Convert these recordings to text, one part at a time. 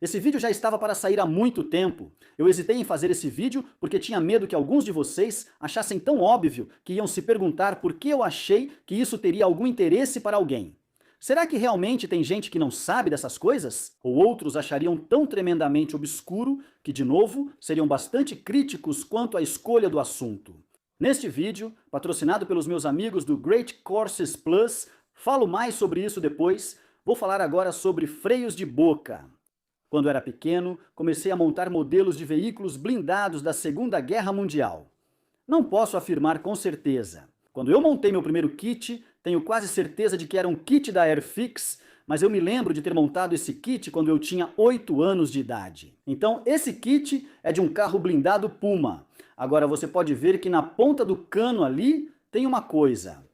Esse vídeo já estava para sair há muito tempo. Eu hesitei em fazer esse vídeo porque tinha medo que alguns de vocês achassem tão óbvio que iam se perguntar por que eu achei que isso teria algum interesse para alguém. Será que realmente tem gente que não sabe dessas coisas? Ou outros achariam tão tremendamente obscuro que, de novo, seriam bastante críticos quanto à escolha do assunto? Neste vídeo, patrocinado pelos meus amigos do Great Courses Plus, falo mais sobre isso depois, vou falar agora sobre freios de boca. Quando era pequeno, comecei a montar modelos de veículos blindados da Segunda Guerra Mundial. Não posso afirmar com certeza. Quando eu montei meu primeiro kit, tenho quase certeza de que era um kit da Airfix, mas eu me lembro de ter montado esse kit quando eu tinha 8 anos de idade. Então, esse kit é de um carro blindado Puma. Agora você pode ver que na ponta do cano ali tem uma coisa.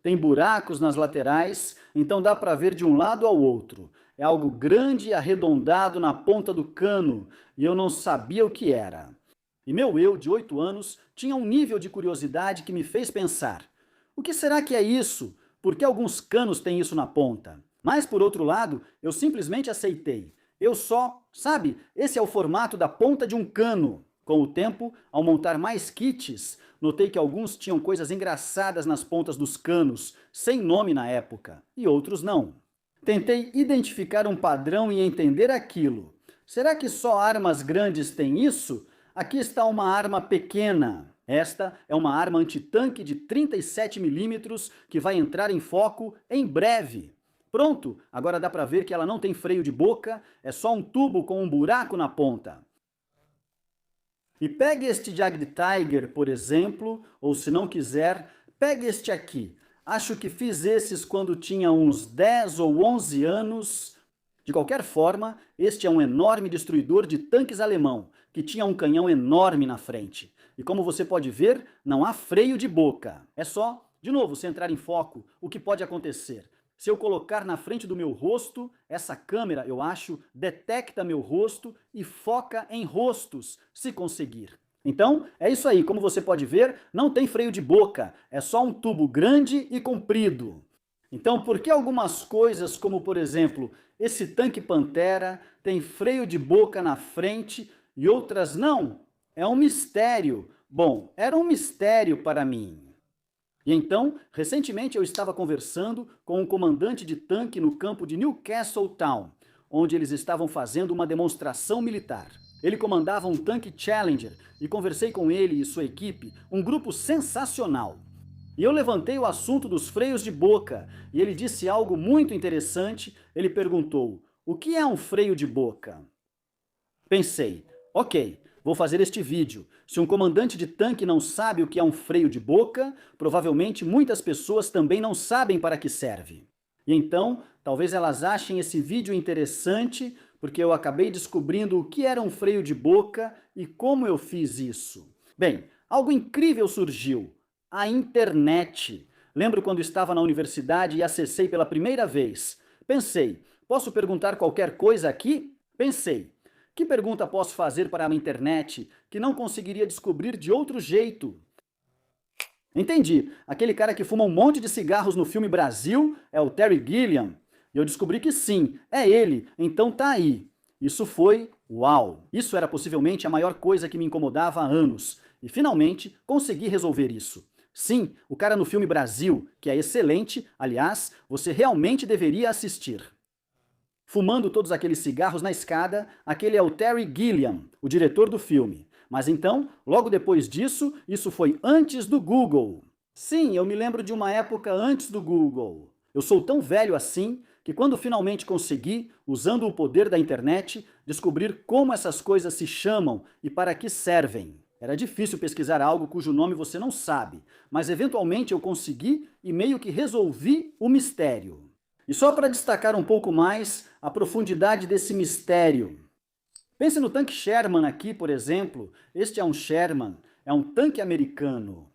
Tem buracos nas laterais, então dá para ver de um lado ao outro. É algo grande e arredondado na ponta do cano, e eu não sabia o que era. E meu eu, de 8 anos, tinha um nível de curiosidade que me fez pensar: o que será que é isso? Por que alguns canos têm isso na ponta? Mas, por outro lado, eu simplesmente aceitei. Sabe, esse é o formato da ponta de um cano. Com o tempo, ao montar mais kits, notei que alguns tinham coisas engraçadas nas pontas dos canos, sem nome na época, e outros não. Tentei identificar um padrão e entender aquilo. Será que só armas grandes têm isso? Aqui está uma arma pequena. Esta é uma arma antitanque de 37 milímetros que vai entrar em foco em breve. Pronto, agora dá para ver que ela não tem freio de boca, é só um tubo com um buraco na ponta. E pegue este Jagd Tiger, por exemplo, ou se não quiser, pegue este aqui. Acho que fiz esses quando tinha uns 10 ou 11 anos. De qualquer forma, este é um enorme destruidor de tanques alemão, que tinha um canhão enorme na frente. E como você pode ver, não há freio de boca. É só, de novo, se entrar em foco, o que pode acontecer? Se eu colocar na frente do meu rosto, essa câmera, eu acho, detecta meu rosto e foca em rostos, se conseguir. Então, é isso aí, como você pode ver, não tem freio de boca, é só um tubo grande e comprido. Então, por que algumas coisas, como por exemplo, esse tanque Pantera, tem freio de boca na frente e outras não? É um mistério. Bom, era um mistério para mim. E então, recentemente eu estava conversando com um comandante de tanque no campo de Newcastle Town, onde eles estavam fazendo uma demonstração militar. Ele comandava um tanque Challenger e conversei com ele e sua equipe, um grupo sensacional. E eu levantei o assunto dos freios de boca e ele disse algo muito interessante. Ele perguntou: o que é um freio de boca? Pensei, ok, vou fazer este vídeo. Se um comandante de tanque não sabe o que é um freio de boca, provavelmente muitas pessoas também não sabem para que serve. E então, talvez elas achem esse vídeo interessante, porque eu acabei descobrindo o que era um freio de boca e como eu fiz isso. Bem, algo incrível surgiu: a internet. Lembro quando estava na universidade e acessei pela primeira vez. Pensei, posso perguntar qualquer coisa aqui? Pensei, que pergunta posso fazer para a internet que não conseguiria descobrir de outro jeito? Entendi. Aquele cara que fuma um monte de cigarros no filme Brasil é o Terry Gilliam. E eu descobri que sim, é ele, então tá aí. Isso foi uau! Isso era possivelmente a maior coisa que me incomodava há anos. E finalmente consegui resolver isso. Sim, o cara no filme Brasil, que é excelente, aliás, você realmente deveria assistir. Fumando todos aqueles cigarros na escada, aquele é o Terry Gilliam, o diretor do filme. Mas então, logo depois disso, isso foi antes do Google. Sim, eu me lembro de uma época antes do Google. Eu sou tão velho assim que quando finalmente consegui, usando o poder da internet, descobrir como essas coisas se chamam e para que servem. Era difícil pesquisar algo cujo nome você não sabe, mas eventualmente eu consegui e meio que resolvi o mistério. E só para destacar um pouco mais a profundidade desse mistério. Pense no tanque Sherman aqui, por exemplo. Este é um Sherman, é um tanque americano.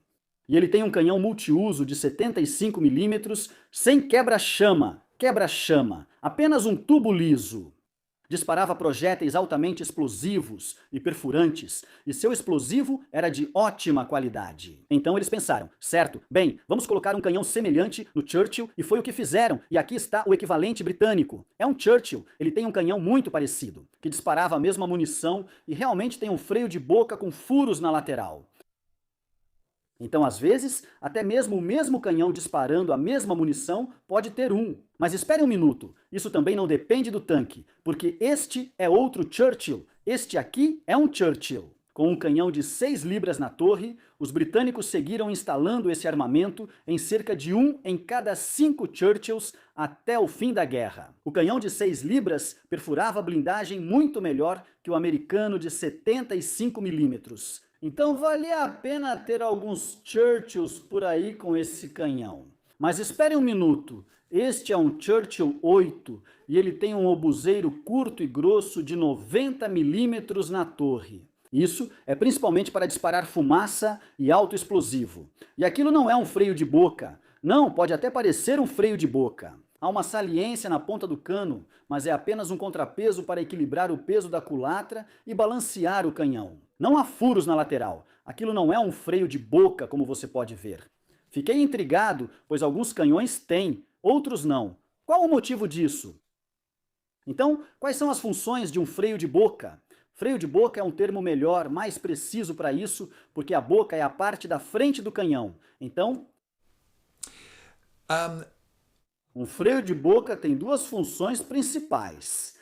E ele tem um canhão multiuso de 75 milímetros sem quebra-chama, apenas um tubo liso. Disparava projéteis altamente explosivos e perfurantes, e seu explosivo era de ótima qualidade. Então eles pensaram, certo, bem, vamos colocar um canhão semelhante no Churchill, e foi o que fizeram, e aqui está o equivalente britânico. É um Churchill, ele tem um canhão muito parecido, que disparava a mesma munição e realmente tem um freio de boca com furos na lateral. Então, às vezes, até mesmo o mesmo canhão disparando a mesma munição pode ter um. Mas espere um minuto, isso também não depende do tanque, porque este é outro Churchill, este aqui é um Churchill. Com um canhão de 6 libras na torre, os britânicos seguiram instalando esse armamento em cerca de 1 em cada 5 Churchills até o fim da guerra. O canhão de 6 libras perfurava a blindagem muito melhor que o americano de 75 milímetros. Então valia a pena ter alguns Churchills por aí com esse canhão. Mas espere um minuto, este é um Churchill 8 e ele tem um obuseiro curto e grosso de 90 milímetros na torre. Isso é principalmente para disparar fumaça e alto explosivo. E aquilo não é um freio de boca. Não, pode até parecer um freio de boca. Há uma saliência na ponta do cano, mas é apenas um contrapeso para equilibrar o peso da culatra e balancear o canhão. Não há furos na lateral. Aquilo não é um freio de boca, como você pode ver. Fiquei intrigado, pois alguns canhões têm, outros não. Qual o motivo disso? Então, quais são as funções de um freio de boca? Freio de boca é um termo melhor, mais preciso para isso, porque a boca é a parte da frente do canhão. Então, um freio de boca tem duas funções principais.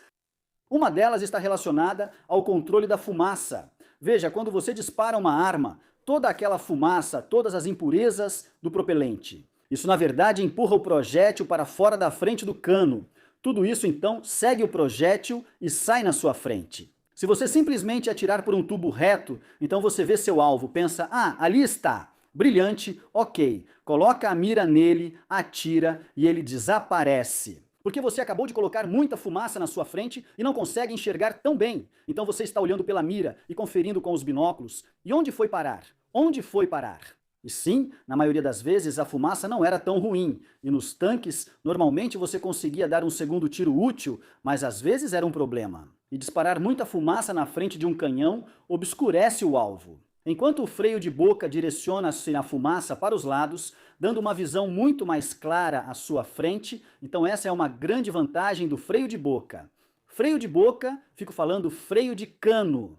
Uma delas está relacionada ao controle da fumaça. Veja, quando você dispara uma arma, toda aquela fumaça, todas as impurezas do propelente. Isso, na verdade, empurra o projétil para fora da frente do cano. Tudo isso, então, segue o projétil e sai na sua frente. Se você simplesmente atirar por um tubo reto, então você vê seu alvo, pensa, ali está, brilhante, ok. Coloca a mira nele, atira e ele desaparece. Porque você acabou de colocar muita fumaça na sua frente e não consegue enxergar tão bem. Então você está olhando pela mira e conferindo com os binóculos. E onde foi parar? Onde foi parar? E sim, na maioria das vezes a fumaça não era tão ruim. E nos tanques, normalmente você conseguia dar um segundo tiro útil, mas às vezes era um problema. E disparar muita fumaça na frente de um canhão obscurece o alvo. Enquanto o freio de boca direciona-se a fumaça para os lados, dando uma visão muito mais clara à sua frente, então essa é uma grande vantagem do freio de boca. Freio de boca, fico falando freio de cano.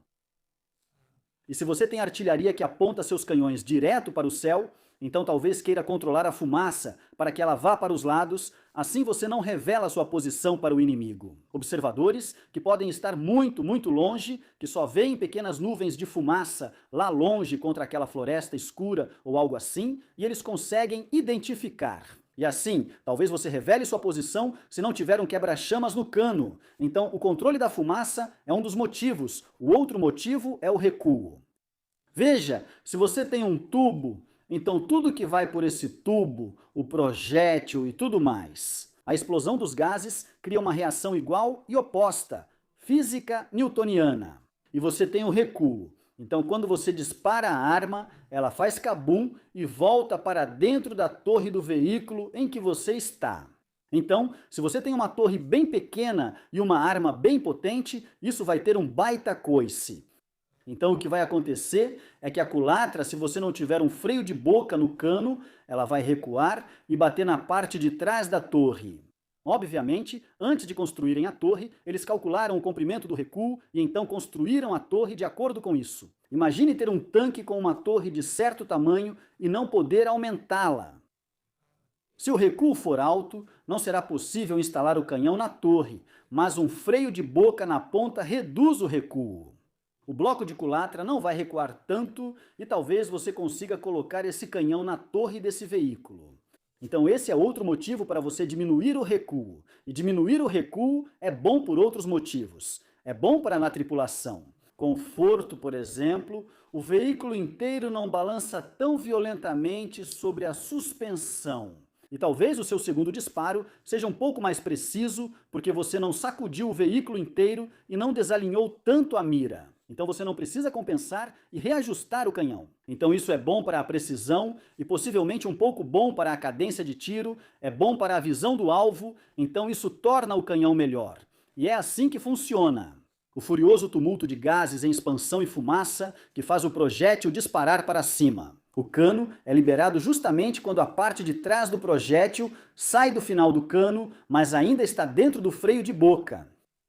E se você tem artilharia que aponta seus canhões direto para o céu, então talvez queira controlar a fumaça para que ela vá para os lados, assim você não revela sua posição para o inimigo. Observadores que podem estar muito, muito longe, que só veem pequenas nuvens de fumaça lá longe contra aquela floresta escura ou algo assim, e eles conseguem identificar. E assim, talvez você revele sua posição se não tiver um quebra-chamas no cano. Então, o controle da fumaça é um dos motivos. O outro motivo é o recuo. Veja, se você tem um tubo, então tudo que vai por esse tubo, o projétil e tudo mais, a explosão dos gases cria uma reação igual e oposta, física newtoniana. E você tem o recuo. Então quando você dispara a arma, ela faz cabum e volta para dentro da torre do veículo em que você está. Então, se você tem uma torre bem pequena e uma arma bem potente, isso vai ter um baita coice. Então o que vai acontecer é que a culatra, se você não tiver um freio de boca no cano, ela vai recuar e bater na parte de trás da torre. Obviamente, antes de construírem a torre, eles calcularam o comprimento do recuo e então construíram a torre de acordo com isso. Imagine ter um tanque com uma torre de certo tamanho e não poder aumentá-la. Se o recuo for alto, não será possível instalar o canhão na torre, mas um freio de boca na ponta reduz o recuo. O bloco de culatra não vai recuar tanto e talvez você consiga colocar esse canhão na torre desse veículo. Então esse é outro motivo para você diminuir o recuo. E diminuir o recuo é bom por outros motivos. É bom para na tripulação. Conforto, por exemplo, o veículo inteiro não balança tão violentamente sobre a suspensão. E talvez o seu segundo disparo seja um pouco mais preciso porque você não sacudiu o veículo inteiro e não desalinhou tanto a mira. Então você não precisa compensar e reajustar o canhão. Então isso é bom para a precisão e possivelmente um pouco bom para a cadência de tiro, é bom para a visão do alvo, então isso torna o canhão melhor. E é assim que funciona. O furioso tumulto de gases em expansão e fumaça que faz o projétil disparar para cima. O cano é liberado justamente quando a parte de trás do projétil sai do final do cano, mas ainda está dentro do freio de boca.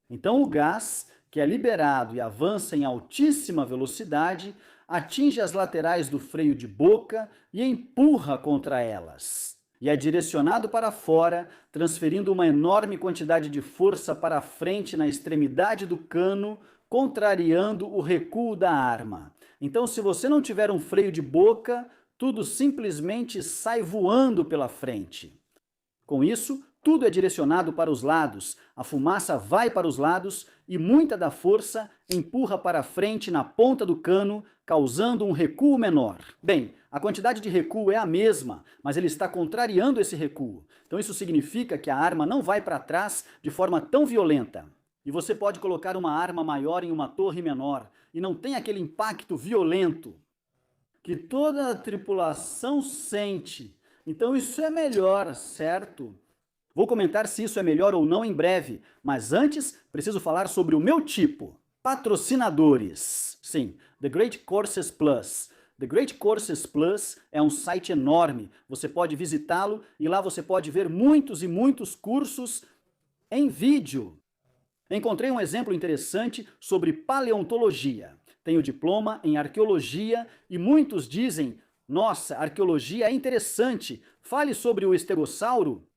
Então o gás, que é liberado e avança em altíssima velocidade, atinge as laterais do freio de boca e empurra contra elas. E é direcionado para fora, transferindo uma enorme quantidade de força para a frente na extremidade do cano, contrariando o recuo da arma. Então, se você não tiver um freio de boca, tudo simplesmente sai voando pela frente. Com isso, tudo é direcionado para os lados, a fumaça vai para os lados e muita da força empurra para a frente na ponta do cano, causando um recuo menor. Bem, a quantidade de recuo é a mesma, mas ele está contrariando esse recuo. Então isso significa que a arma não vai para trás de forma tão violenta. E você pode colocar uma arma maior em uma torre menor e não tem aquele impacto violento que toda a tripulação sente. Então isso é melhor, certo? Vou comentar se isso é melhor ou não em breve, mas antes preciso falar sobre o meu tipo. Patrocinadores. Sim, The Great Courses Plus. The Great Courses Plus é um site enorme. Você pode visitá-lo e lá você pode ver muitos e muitos cursos em vídeo. Encontrei um exemplo interessante sobre paleontologia. Tenho diploma em arqueologia e muitos dizem: nossa, arqueologia é interessante, fale sobre o estegossauro.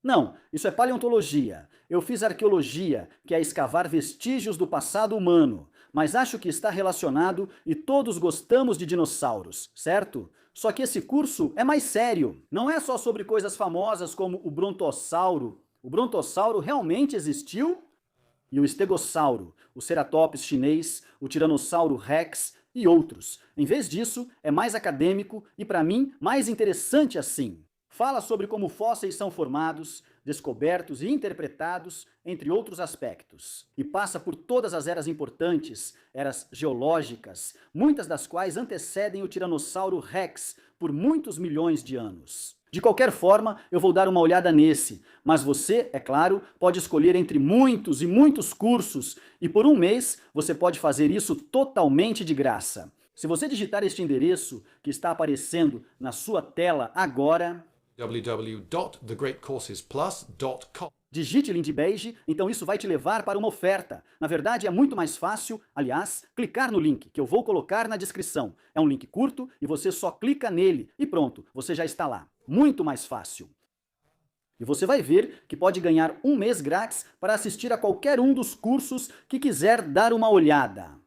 Não, isso é paleontologia. Eu fiz arqueologia, que é escavar vestígios do passado humano, mas acho que está relacionado e todos gostamos de dinossauros, certo? Só que esse curso é mais sério. Não é só sobre coisas famosas como o brontossauro. O brontossauro realmente existiu? E o estegossauro, o ceratops chinês, o tiranossauro rex e outros. Em vez disso, é mais acadêmico e, para mim, mais interessante assim. Fala sobre como fósseis são formados, descobertos e interpretados, entre outros aspectos. E passa por todas as eras importantes, eras geológicas, muitas das quais antecedem o Tiranossauro Rex por muitos milhões de anos. De qualquer forma, eu vou dar uma olhada nesse, mas você, é claro, pode escolher entre muitos e muitos cursos, e por um mês você pode fazer isso totalmente de graça. Se você digitar este endereço que está aparecendo na sua tela agora, www.thegreatcoursesplus.com. digite Lindbeige, então isso vai te levar para uma oferta. Na verdade, é muito mais fácil, aliás, clicar no link que eu vou colocar na descrição. É um link curto e você só clica nele e pronto, você já está lá. Muito mais fácil. E você vai ver que pode ganhar um mês grátis para assistir a qualquer um dos cursos que quiser dar uma olhada.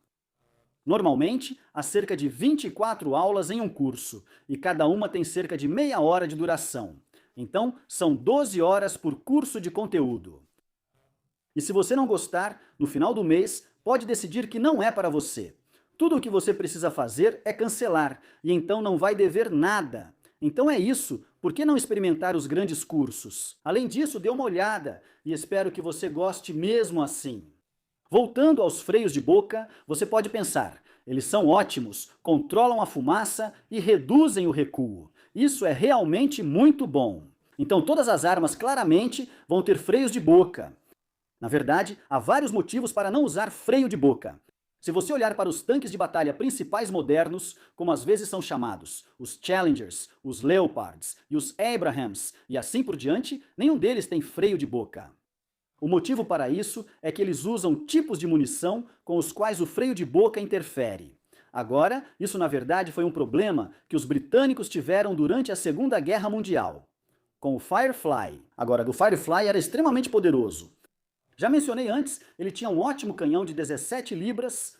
Normalmente, há cerca de 24 aulas em um curso, e cada uma tem cerca de meia hora de duração. Então, são 12 horas por curso de conteúdo. E se você não gostar, no final do mês, pode decidir que não é para você. Tudo o que você precisa fazer é cancelar, e então não vai dever nada. Então é isso, por que não experimentar os grandes cursos? Além disso, dê uma olhada, e espero que você goste mesmo assim. Voltando aos freios de boca, você pode pensar, eles são ótimos, controlam a fumaça e reduzem o recuo. Isso é realmente muito bom. Então todas as armas claramente vão ter freios de boca. Na verdade, há vários motivos para não usar freio de boca. Se você olhar para os tanques de batalha principais modernos, como às vezes são chamados, os Challengers, os Leopards e os Abrahams, e assim por diante, nenhum deles tem freio de boca. O motivo para isso é que eles usam tipos de munição com os quais o freio de boca interfere. Agora, isso na verdade foi um problema que os britânicos tiveram durante a Segunda Guerra Mundial, com o Firefly. Agora, o Firefly era extremamente poderoso. Já mencionei antes, ele tinha um ótimo canhão de 17 libras,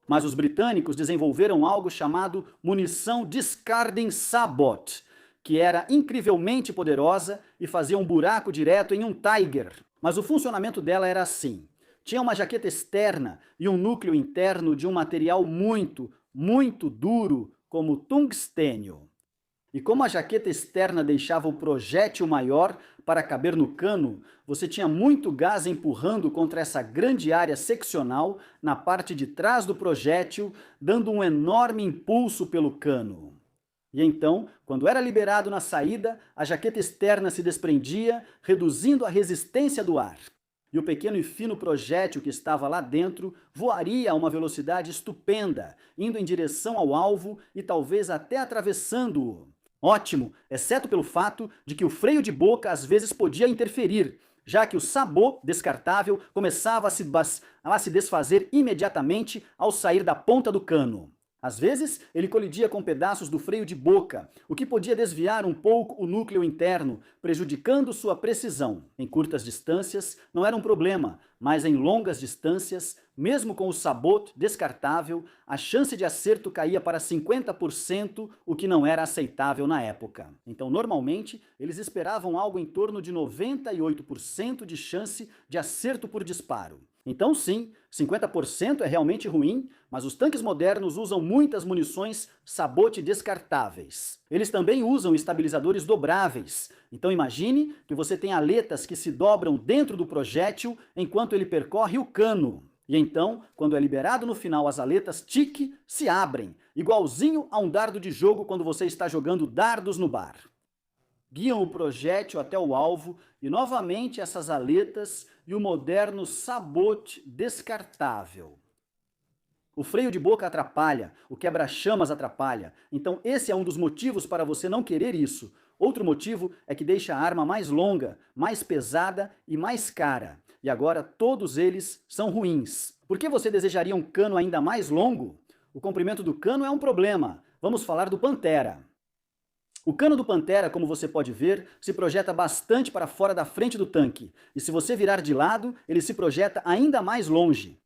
mas os britânicos desenvolveram algo chamado munição Discarding Sabot, que era incrivelmente poderosa e fazia um buraco direto em um Tiger. Mas o funcionamento dela era assim. Tinha uma jaqueta externa e um núcleo interno de um material muito, muito duro, como tungstênio. E como a jaqueta externa deixava o projétil maior para caber no cano, você tinha muito gás empurrando contra essa grande área seccional na parte de trás do projétil, dando um enorme impulso pelo cano. E então, quando era liberado na saída, a jaqueta externa se desprendia, reduzindo a resistência do ar. e o pequeno e fino projétil que estava lá dentro voaria a uma velocidade estupenda, indo em direção ao alvo e talvez até atravessando-o. Ótimo, exceto pelo fato de que o freio de boca às vezes podia interferir, já que o sabot descartável começava a se desfazer imediatamente ao sair da ponta do cano. Às vezes, ele colidia com pedaços do freio de boca, o que podia desviar um pouco o núcleo interno, prejudicando sua precisão. Em curtas distâncias, não era um problema, mas em longas distâncias, mesmo com o sabot descartável, a chance de acerto caía para 50%, o que não era aceitável na época. Então, normalmente, eles esperavam algo em torno de 98% de chance de acerto por disparo. Então sim, 50% é realmente ruim, mas os tanques modernos usam muitas munições sabot descartáveis. Eles também usam estabilizadores dobráveis. Então imagine que você tem aletas que se dobram dentro do projétil enquanto ele percorre o cano. E então, quando é liberado no final, as aletas tique se abrem, igualzinho a um dardo de jogo quando você está jogando dardos no bar. Guiam o projétil até o alvo e novamente essas aletas e o moderno sabot descartável. O freio de boca atrapalha, o quebra-chamas atrapalha, então esse é um dos motivos para você não querer isso. Outro motivo é que deixa a arma mais longa, mais pesada e mais cara. E agora todos eles são ruins. Por que você desejaria um cano ainda mais longo? O comprimento do cano é um problema. Vamos falar do Pantera. O cano do Pantera, como você pode ver, se projeta bastante para fora da frente do tanque, e se você virar de lado, ele se projeta ainda mais longe.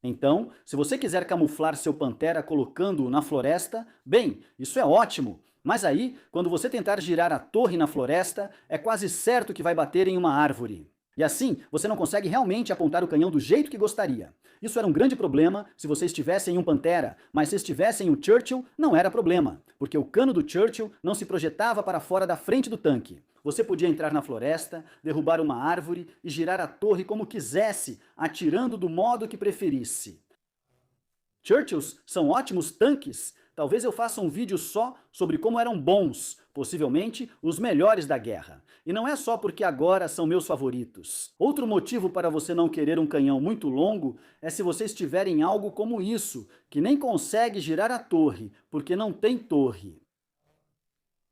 Então, se você quiser camuflar seu Pantera colocando-o na floresta, bem, isso é ótimo, mas aí, quando você tentar girar a torre na floresta, é quase certo que vai bater em uma árvore. E assim, você não consegue realmente apontar o canhão do jeito que gostaria. Isso era um grande problema se você estivesse em um Pantera, mas se estivesse em um Churchill, não era problema, porque o cano do Churchill não se projetava para fora da frente do tanque. Você podia entrar na floresta, derrubar uma árvore e girar a torre como quisesse, atirando do modo que preferisse. Churchills são ótimos tanques. Talvez eu faça um vídeo só sobre como eram bons, possivelmente os melhores da guerra. E não é só porque agora são meus favoritos. Outro motivo para você não querer um canhão muito longo é se você estiver em algo como isso, que nem consegue girar a torre, porque não tem torre.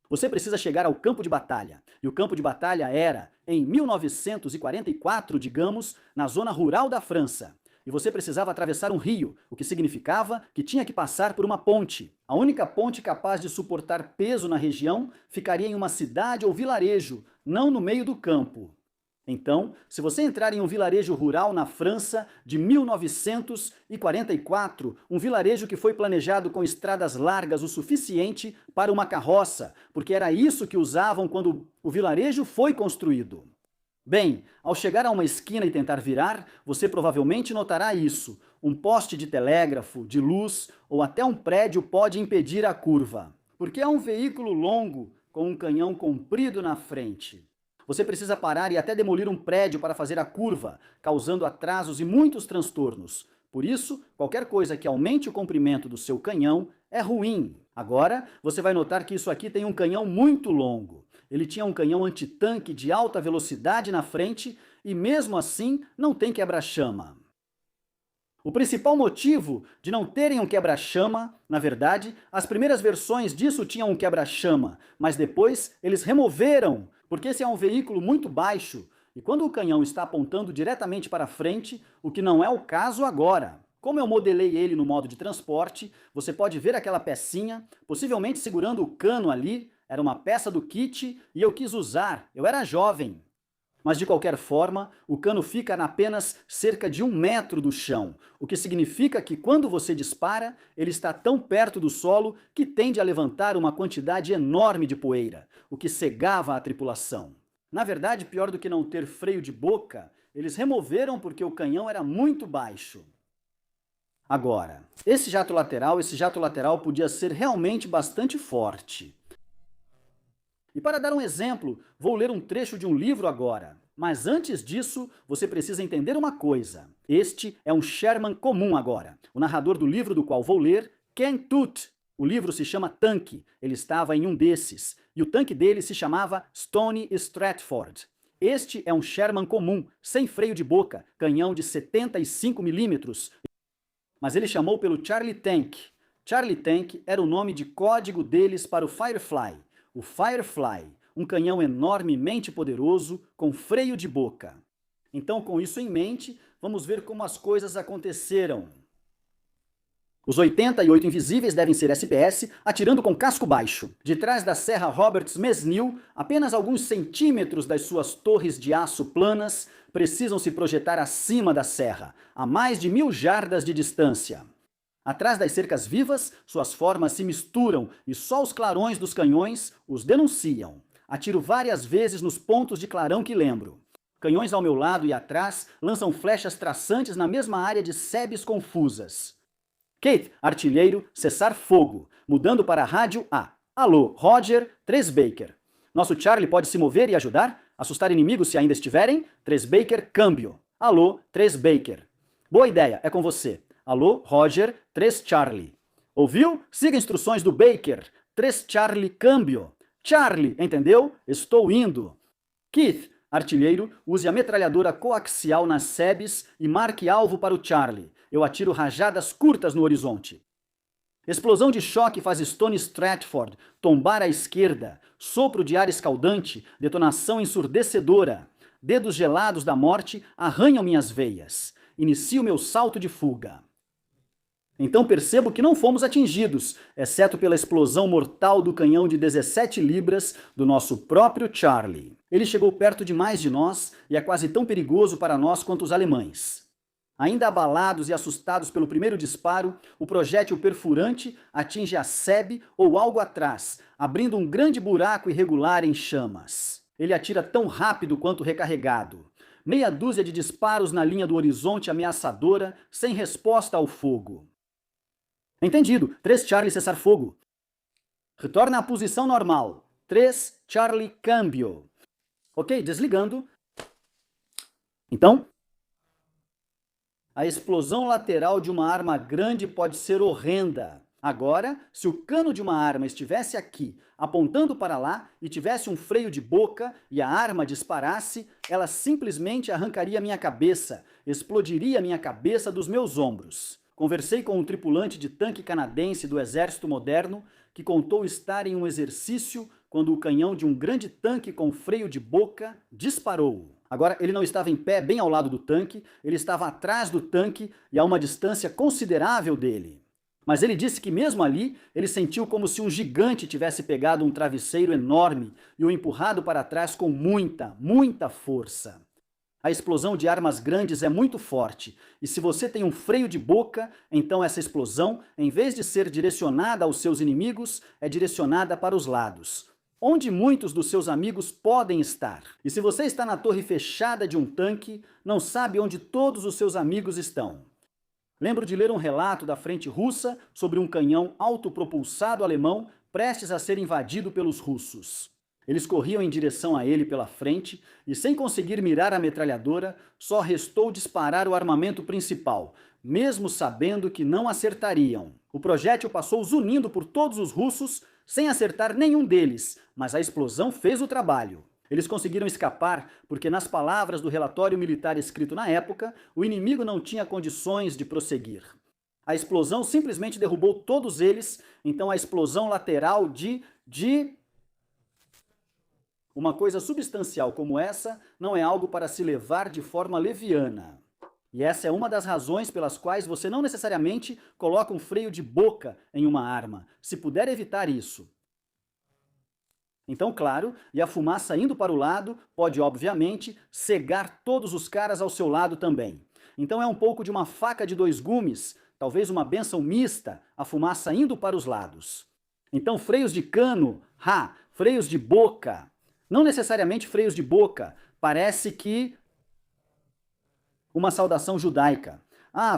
Você precisa chegar ao campo de batalha, e o campo de batalha era, em 1944, digamos, na zona rural da França. E você precisava atravessar um rio, o que significava que tinha que passar por uma ponte. A única ponte capaz de suportar peso na região ficaria em uma cidade ou vilarejo, não no meio do campo. Então, se você entrar em um vilarejo rural na França de 1944, um vilarejo que foi planejado com estradas largas o suficiente para uma carroça, porque era isso que usavam quando o vilarejo foi construído. Bem, ao chegar a uma esquina e tentar virar, você provavelmente notará isso. Um poste de telégrafo, de luz ou até um prédio pode impedir a curva, porque é um veículo longo com um canhão comprido na frente. Você precisa parar e até demolir um prédio para fazer a curva, causando atrasos e muitos transtornos. Por isso, qualquer coisa que aumente o comprimento do seu canhão é ruim. Agora, você vai notar que isso aqui tem um canhão muito longo. Ele tinha um canhão antitanque de alta velocidade na frente e mesmo assim não tem quebra-chama. O principal motivo de não terem um quebra-chama, na verdade, as primeiras versões disso tinham um quebra-chama, mas depois eles removeram, porque esse é um veículo muito baixo e quando o canhão está apontando diretamente para frente, o que não é o caso agora. Como eu modelei ele no modo de transporte, você pode ver aquela pecinha, possivelmente segurando o cano ali. Era uma peça do kit e eu quis usar, eu era jovem. Mas de qualquer forma, o cano fica a apenas cerca de 1 metro do chão, o que significa que quando você dispara, ele está tão perto do solo que tende a levantar uma quantidade enorme de poeira, o que cegava a tripulação. Na verdade, pior do que não ter freio de boca, eles removeram porque o canhão era muito baixo. Agora, esse jato lateral podia ser realmente bastante forte. E para dar um exemplo, vou ler um trecho de um livro agora. Mas antes disso, você precisa entender uma coisa. Este é um Sherman comum agora. O narrador do livro do qual vou ler, Ken Tut. O livro se chama Tanque. Ele estava em um desses. E o tanque dele se chamava Stony Stratford. Este é um Sherman comum, sem freio de boca, canhão de 75 milímetros, mas ele chamou pelo Charlie Tank. Charlie Tank era o nome de código deles para o Firefly. O Firefly, um canhão enormemente poderoso com freio de boca. Então, com isso em mente, vamos ver como as coisas aconteceram. Os 88 invisíveis devem ser SPS, atirando com casco baixo. De trás da Serra Roberts Mesnil, apenas alguns centímetros das suas torres de aço planas precisam se projetar acima da serra, a mais de 1000 jardas de distância. Atrás das cercas vivas, suas formas se misturam e só os clarões dos canhões os denunciam. Atiro várias vezes nos pontos de clarão que lembro. Canhões ao meu lado e atrás lançam flechas traçantes na mesma área de sebes confusas. Keith, artilheiro, cessar fogo. Mudando para a rádio A. Alô, Roger, 3 Baker. Nosso Charlie pode se mover e ajudar? Assustar inimigos se ainda estiverem? 3 Baker, câmbio. Alô, 3 Baker. Boa ideia, é com você. Alô, Roger, 3 Charlie. Ouviu? Siga instruções do Baker. 3 Charlie, câmbio. Charlie, entendeu? Estou indo. Keith, artilheiro, use a metralhadora coaxial nas sebes e marque alvo para o Charlie. Eu atiro rajadas curtas no horizonte. Explosão de choque faz Stone Stratford tombar à esquerda. Sopro de ar escaldante, detonação ensurdecedora. Dedos gelados da morte arranham minhas veias. Inicio meu salto de fuga. Então percebo que não fomos atingidos, exceto pela explosão mortal do canhão de 17 libras do nosso próprio Charlie. Ele chegou perto demais de nós e é quase tão perigoso para nós quanto os alemães. Ainda abalados e assustados pelo primeiro disparo, o projétil perfurante atinge a sebe ou algo atrás, abrindo um grande buraco irregular em chamas. Ele atira tão rápido quanto recarregado. Meia dúzia de disparos na linha do horizonte ameaçadora, sem resposta ao fogo. Entendido. 3 Charlie cessar fogo. Retorna à posição normal. 3 Charlie câmbio. Ok, desligando. Então, a explosão lateral de uma arma grande pode ser horrenda. Agora, se o cano de uma arma estivesse aqui, apontando para lá, e tivesse um freio de boca e a arma disparasse, ela simplesmente arrancaria minha cabeça, explodiria minha cabeça dos meus ombros. Conversei com um tripulante de tanque canadense do exército moderno que contou estar em um exercício quando o canhão de um grande tanque com freio de boca disparou. Agora, ele não estava em pé bem ao lado do tanque, ele estava atrás do tanque e a uma distância considerável dele. Mas ele disse que mesmo ali, ele sentiu como se um gigante tivesse pegado um travesseiro enorme e o empurrado para trás com muita, muita força. A explosão de armas grandes é muito forte, e se você tem um freio de boca, então essa explosão, em vez de ser direcionada aos seus inimigos, é direcionada para os lados, onde muitos dos seus amigos podem estar. E se você está na torre fechada de um tanque, não sabe onde todos os seus amigos estão. Lembro de ler um relato da frente russa sobre um canhão autopropulsado alemão prestes a ser invadido pelos russos. Eles corriam em direção a ele pela frente e, sem conseguir mirar a metralhadora, só restou disparar o armamento principal, mesmo sabendo que não acertariam. O projétil passou zunindo por todos os russos, sem acertar nenhum deles, mas a explosão fez o trabalho. Eles conseguiram escapar porque, nas palavras do relatório militar escrito na época, o inimigo não tinha condições de prosseguir. A explosão simplesmente derrubou todos eles, então a explosão lateral de uma coisa substancial como essa não é algo para se levar de forma leviana. E essa é uma das razões pelas quais você não necessariamente coloca um freio de boca em uma arma, se puder evitar isso. Então, claro, e a fumaça indo para o lado pode, obviamente, cegar todos os caras ao seu lado também. Então é um pouco de uma faca de 2 gumes, talvez uma bênção mista, a fumaça indo para os lados. Então, freios de cano, freios de boca. Não necessariamente freios de boca, parece que uma saudação judaica.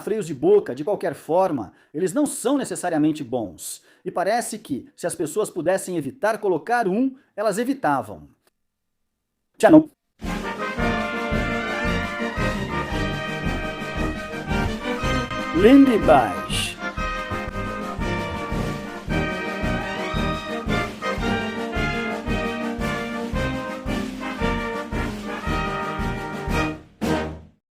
Freios de boca, de qualquer forma, eles não são necessariamente bons. E parece que, se as pessoas pudessem evitar colocar um, elas evitavam. Já não. Lindy Baix.